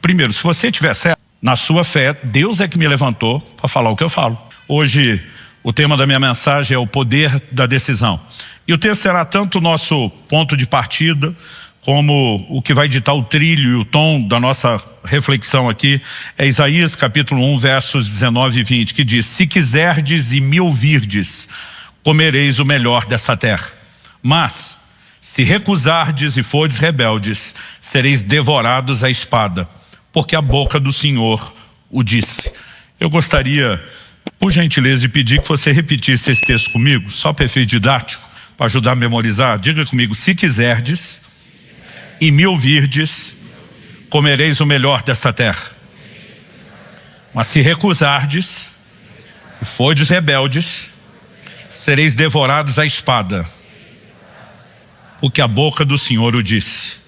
primeiro, se você tiver certo na sua fé, Deus é que me levantou para falar o que eu falo. Hoje, o tema da minha mensagem é o poder da decisão. E o texto será tanto o nosso ponto de partida, como o que vai ditar o trilho e o tom da nossa reflexão aqui, é Isaías capítulo 1, versos 19 e 20, que diz: se quiserdes e me ouvirdes, comereis o melhor dessa terra. Mas, se recusardes e fordes rebeldes, sereis devorados à espada, porque a boca do Senhor o disse. Eu gostaria, por gentileza, de pedir que você repetisse esse texto comigo, só para efeito didático, para ajudar a memorizar. Diga comigo: se quiserdes e me ouvirdes, comereis o melhor dessa terra. Mas se recusardes e fordes rebeldes, sereis devorados à espada, porque a boca do Senhor o disse.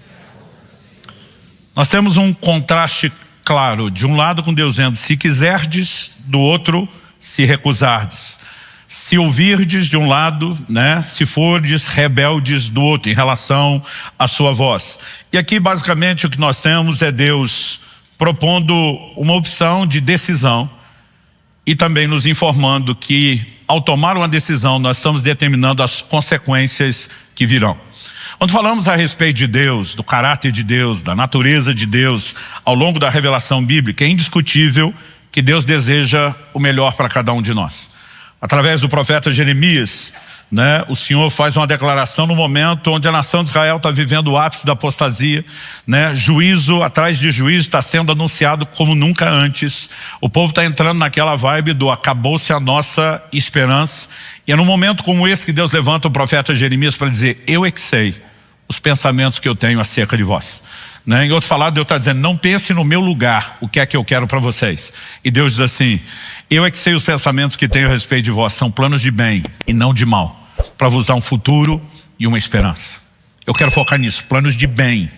Nós temos um contraste claro, de um lado com Deus dizendo: se quiserdes, do outro, se recusardes. Se ouvirdes de um lado, né, se fordes rebeldes do outro, em relação à sua voz. E aqui basicamente o que nós temos é Deus propondo uma opção de decisão e também nos informando que ao tomar uma decisão nós estamos determinando as consequências que virão. Quando falamos a respeito de Deus, do caráter de Deus, da natureza de Deus, ao longo da revelação bíblica, é indiscutível que Deus deseja o melhor para cada um de nós. Através do profeta Jeremias, né, o Senhor faz uma declaração no momento onde a nação de Israel está vivendo o ápice da apostasia, né, juízo atrás de juízo está sendo anunciado como nunca antes. O povo está entrando naquela vibe do acabou-se a nossa esperança. E é num momento como esse que Deus levanta o profeta Jeremias para dizer: eu é que sei os pensamentos que eu tenho acerca de vós. Né? Em outro falar, Deus está dizendo: não pense no meu lugar o que é que eu quero para vocês. E Deus diz assim: eu é que sei os pensamentos que tenho a respeito de vós, são planos de bem e não de mal, para vos dar um futuro e uma esperança. Eu quero focar nisso, planos de bem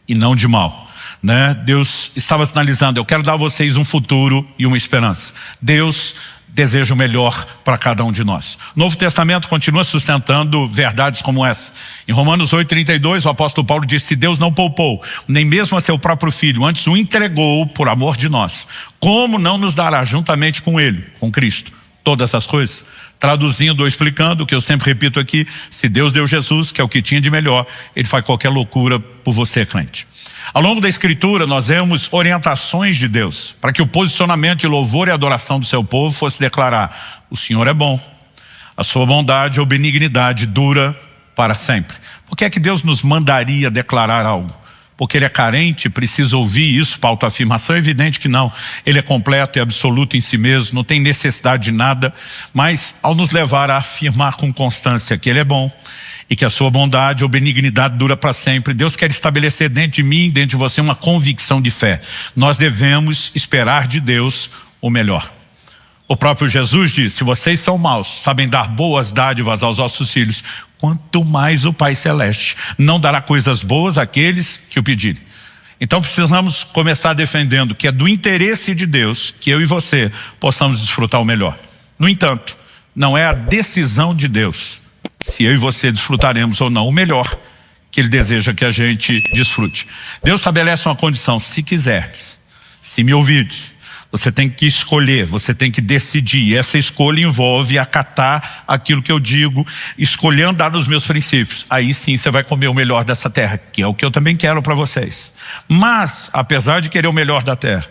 e não de mal. Né? Deus estava sinalizando: eu quero dar a vocês um futuro e uma esperança. Deus deseja o melhor para cada um de nós. O Novo Testamento continua sustentando verdades como essa. Em Romanos 8:32, o apóstolo Paulo diz: se Deus não poupou nem mesmo a seu próprio filho, antes o entregou por amor de nós, como não nos dará juntamente com ele, com Cristo, todas essas coisas? Traduzindo ou explicando o que eu sempre repito aqui: se Deus deu Jesus, que é o que tinha de melhor, Ele faz qualquer loucura por você, crente. Ao longo da Escritura nós vemos orientações de Deus para que o posicionamento de louvor e adoração do seu povo fosse declarar: o Senhor é bom, a sua bondade ou benignidade dura para sempre. Por que é que Deus nos mandaria declarar algo? Porque Ele é carente, precisa ouvir isso para autoafirmação? É evidente que não. Ele é completo e absoluto em si mesmo, não tem necessidade de nada, mas ao nos levar a afirmar com constância que Ele é bom e que a sua bondade ou benignidade dura para sempre, Deus quer estabelecer dentro de mim, dentro de você, uma convicção de fé. Nós devemos esperar de Deus o melhor. O próprio Jesus disse: se vocês são maus, sabem dar boas dádivas aos vossos filhos, quanto mais o Pai Celeste não dará coisas boas àqueles que o pedirem. Então precisamos começar defendendo que é do interesse de Deus que eu e você possamos desfrutar o melhor. No entanto, não é a decisão de Deus se eu e você desfrutaremos ou não o melhor que Ele deseja que a gente desfrute. Deus estabelece uma condição: se quiseres, se me ouvirdes. Você tem que escolher, você tem que decidir. E essa escolha envolve acatar aquilo que eu digo, escolher andar nos meus princípios. Aí sim você vai comer o melhor dessa terra, que é o que eu também quero para vocês. Mas, apesar de querer o melhor da terra,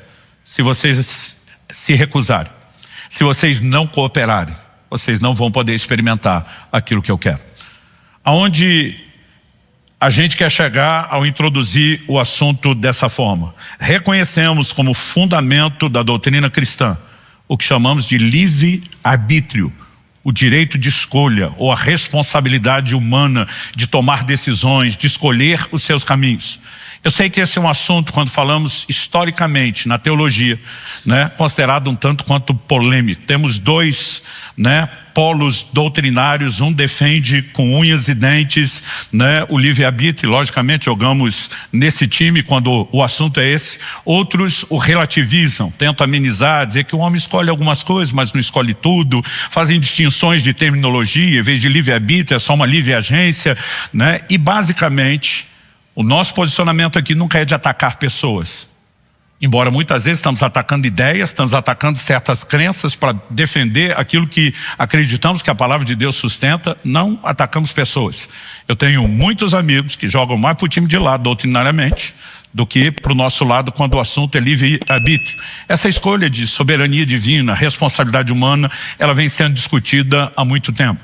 se vocês se recusarem, se vocês não cooperarem, vocês não vão poder experimentar aquilo que eu quero. Aonde a gente quer chegar ao introduzir o assunto dessa forma? Reconhecemos como fundamento da doutrina cristã o que chamamos de livre-arbítrio, o direito de escolha ou a responsabilidade humana de tomar decisões, de escolher os seus caminhos. Eu sei que esse é um assunto, quando falamos historicamente na teologia, né, considerado um tanto quanto polêmico. Temos dois, né, polos doutrinários. Um defende com unhas e dentes, né, o livre-arbítrio, logicamente jogamos nesse time quando o assunto é esse. Outros o relativizam, tentam amenizar, dizer que o homem escolhe algumas coisas, mas não escolhe tudo, fazem distinções de terminologia, em vez de livre-arbítrio é só uma livre agência, né? E basicamente o nosso posicionamento aqui nunca é de atacar pessoas, Embora muitas vezes estamos atacando ideias, estamos atacando certas crenças para defender aquilo que acreditamos que a palavra de Deus sustenta, não atacamos pessoas. Eu tenho muitos amigos que jogam mais para o time de lado, doutrinariamente, do que para o nosso lado quando o assunto é livre-arbítrio. Essa escolha de soberania divina, responsabilidade humana, ela vem sendo discutida há muito tempo.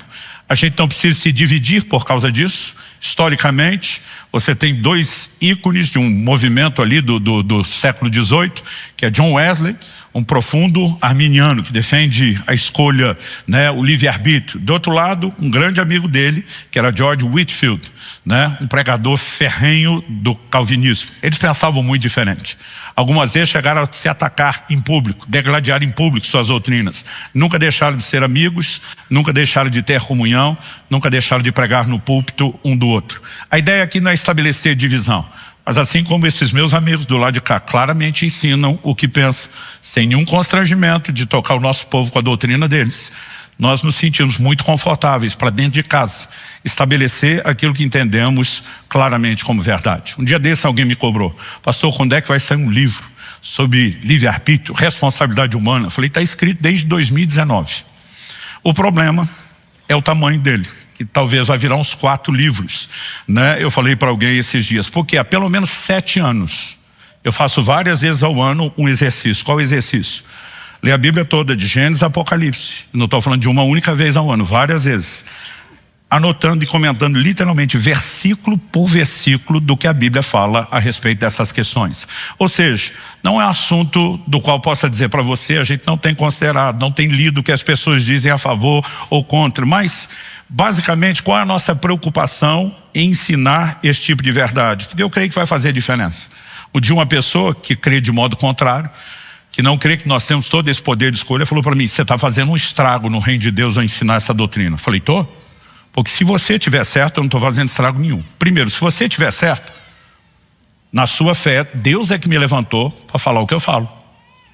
A gente não precisa se dividir por causa disso. Historicamente, você tem dois ícones de um movimento ali do século XVIII, que é John Wesley, um profundo arminiano que defende a escolha, né, o livre-arbítrio. Do outro lado, um grande amigo dele, que era George Whitefield, né, um pregador ferrenho do calvinismo. Eles pensavam muito diferente. Algumas vezes chegaram a se atacar em público, degladiar em público suas doutrinas. Nunca deixaram de ser amigos, nunca deixaram de ter comunhão, nunca deixaram de pregar no púlpito um do outro. A ideia aqui não é estabelecer divisão, mas assim como esses meus amigos do lado de cá claramente ensinam o que pensam, sem nenhum constrangimento de tocar o nosso povo com a doutrina deles, nós nos sentimos muito confortáveis para dentro de casa estabelecer aquilo que entendemos claramente como verdade. Um dia desse alguém me cobrou: pastor, quando é que vai sair um livro sobre livre-arbítrio, responsabilidade humana? Eu falei, está escrito desde 2019. O problema é o tamanho dele, que talvez vai virar uns 4 livros, né? Eu falei para alguém esses dias, porque há pelo menos 7 anos eu faço várias vezes ao ano um exercício. Qual exercício? Ler a Bíblia toda, de Gênesis a Apocalipse. Não estou falando de uma única vez ao ano, várias vezes. Anotando e comentando literalmente versículo por versículo do que a Bíblia fala a respeito dessas questões. Ou seja, não é assunto do qual possa dizer para você, a gente não tem considerado, não tem lido o que as pessoas dizem a favor ou contra, mas basicamente qual é a nossa preocupação em ensinar esse tipo de verdade? Porque eu creio que vai fazer diferença. O dia uma pessoa que crê de modo contrário, que não crê que nós temos todo esse poder de escolha, falou para mim, você está fazendo um estrago no reino de Deus ao ensinar essa doutrina. Eu falei, tô? Porque se você tiver certo, eu não estou fazendo estrago nenhum. Primeiro, se você tiver certo, na sua fé, Deus é que me levantou para falar o que eu falo.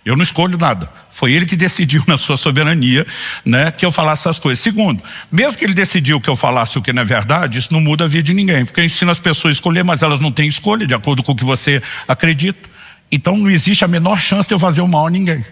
Eu não escolho nada. Foi Ele que decidiu na sua soberania, né, que eu falasse essas coisas. Segundo, mesmo que Ele decidiu que eu falasse o que não é verdade, isso não muda a vida de ninguém. Porque eu ensino as pessoas a escolher, mas elas não têm escolha de acordo com o que você acredita. Então não existe a menor chance de eu fazer o mal a ninguém.